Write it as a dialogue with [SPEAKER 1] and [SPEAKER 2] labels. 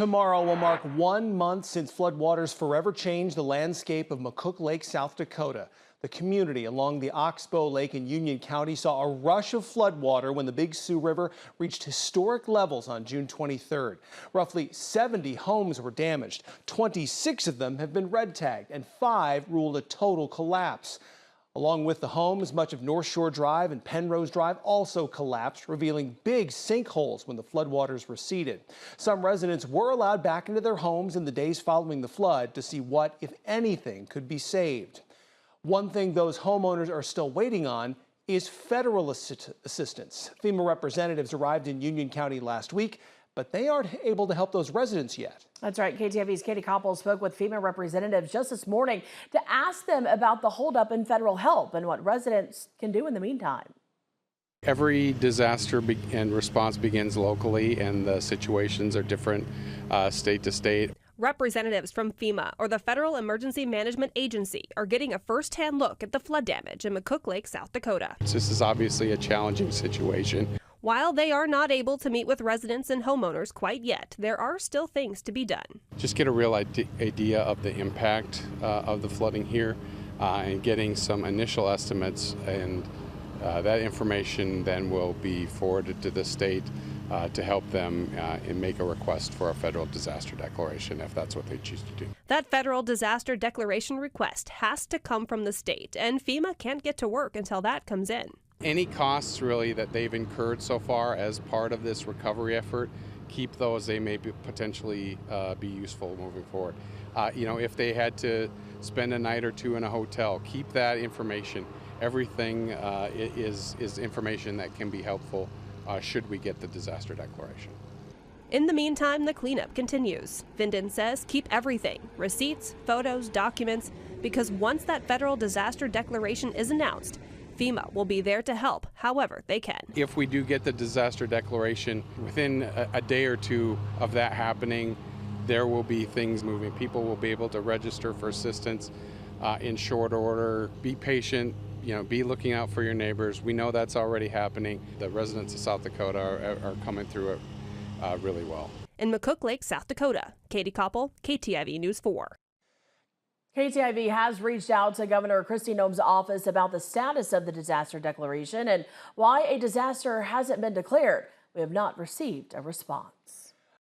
[SPEAKER 1] Tomorrow will mark 1 month since floodwaters forever changed the landscape of McCook Lake, South Dakota. The community along the Oxbow Lake in Union County saw a rush of floodwater when the Big Sioux River reached historic levels on June 23rd. Roughly 70 homes were damaged. 26 of them have been red tagged and 5 ruled a total collapse. Along with the homes, much of North Shore Drive and Penrose Drive also collapsed, revealing big sinkholes when the floodwaters receded. Some residents were allowed back into their homes in the days following the flood to see what, if anything, could be saved. One thing those homeowners are still waiting on is federal assistance. FEMA representatives arrived in Union County last week, but they aren't able to help those residents yet.
[SPEAKER 2] That's right. KTIV's Katie Koppel spoke with FEMA representatives just this morning to ask them about the holdup in federal help and what residents can do in the meantime.
[SPEAKER 3] Every disaster and response begins locally, and the situations are different state to state.
[SPEAKER 4] Representatives from FEMA, or the Federal Emergency Management Agency, are getting a first-hand look at the flood damage in McCook Lake, South Dakota.
[SPEAKER 3] This is obviously a challenging situation.
[SPEAKER 4] While they are not able to meet with residents and homeowners quite yet, there are still things to be done.
[SPEAKER 3] Just get a real idea of the impact of the flooding here and getting some initial estimates, and that information then will be forwarded to the state to help them and make a request for a federal disaster declaration if that's what they choose to do.
[SPEAKER 4] That federal disaster declaration request has to come from the state, and FEMA can't get to work until that comes in.
[SPEAKER 3] Any costs really that they've incurred so far as part of this recovery effort, keep those. They may potentially be useful moving forward. If they had to spend a night or two in a hotel, keep that information. Everything is information that can be helpful should we get the disaster declaration.
[SPEAKER 4] In the meantime, the cleanup continues. Vindon says keep everything, receipts, photos, documents, because once that federal disaster declaration is announced, FEMA will be there to help however they can.
[SPEAKER 3] If we do get the disaster declaration, within a day or two of that happening, there will be things moving. People will be able to register for assistance in short order. Be patient, be looking out for your neighbors. We know that's already happening. The residents of South Dakota are coming through it really well.
[SPEAKER 4] In McCook Lake, South Dakota, Katie Koppel, KTIV News 4.
[SPEAKER 2] KTIV has reached out to Governor Kristi Noem's office about the status of the disaster declaration and why a disaster hasn't been declared. We have not received a response.